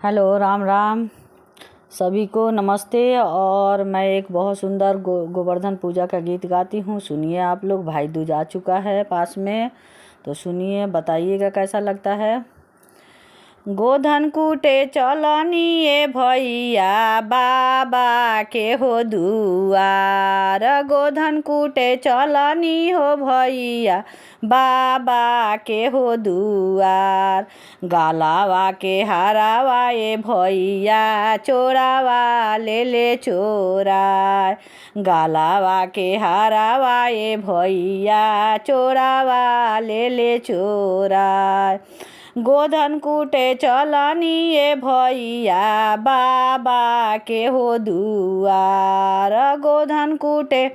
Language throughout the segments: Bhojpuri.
हेलो, राम राम सभी को नमस्ते। और मैं एक बहुत सुंदर गोवर्धन पूजा का गीत गाती हूँ। सुनिए आप लोग। भाई दूज आ चुका है पास में, तो सुनिए, बताइएगा कैसा लगता है। गोधन कूटे चलनिए भैया बाबा के हो दुआर। गोधन कूटे चलनी हो भैया बाबा के हो दुआर। गालावा के हारावा ए भैया चोरावा ले चोरा। गालावा के हारावा ए भैया चोरावा ले चोरा। गोधन कूटे चलनी ए भैया बाबा के हो दुआर। गोधन कूटे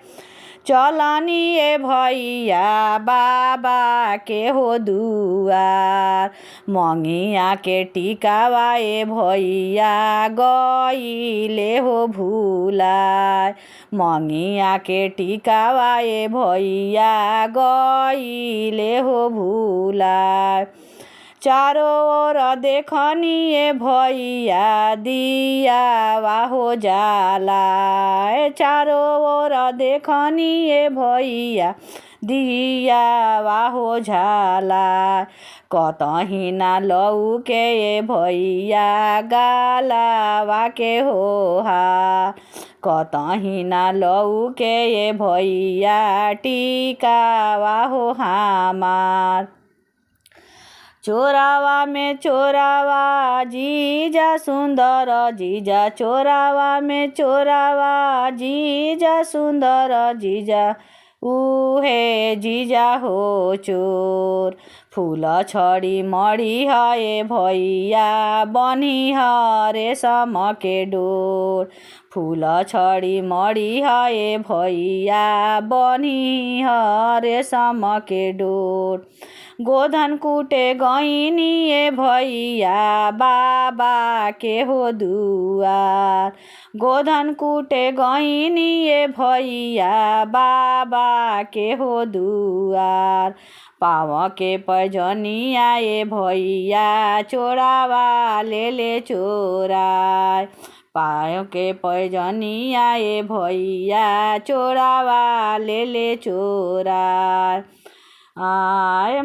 चलनी ए भैया बाबा के हो दुआर। मंगिया के टिकावा ए भैया गईले हो भूलाय। मंगिया के टिकावा ए भैया गईले हो भूलाय। चारों ओर देखनी ए भैया दिया हो जाला। चारों ओर देखनी ए भैया दिया हो जाला। कतही ना लौके ए भैया गालावा के होहा। कतही ना लौके ए भैया टिकावा हो हमार। चोरावा में चोरावा जीजा सुंदर जीजा। चोरावा में चोरावा जीजा सुंदर जीजा। उहे जीजा हो चोर। फूल छड़ी मड़ी है भैया बनी है रेशम के डोर। फूल छड़ी मड़ी है भैया बनी है रेशम के डोर। गोधन कूटे गईनी ए भैया बाबा के हो दुआर। गोधन कूटे गईनी ए भैया बाबा के हो दुआर। पाँव के पैजनिया ए भैया चोरावा ले चोराय। पाँव के पैजनिया ए भैया चोरावा ले चोराय। आय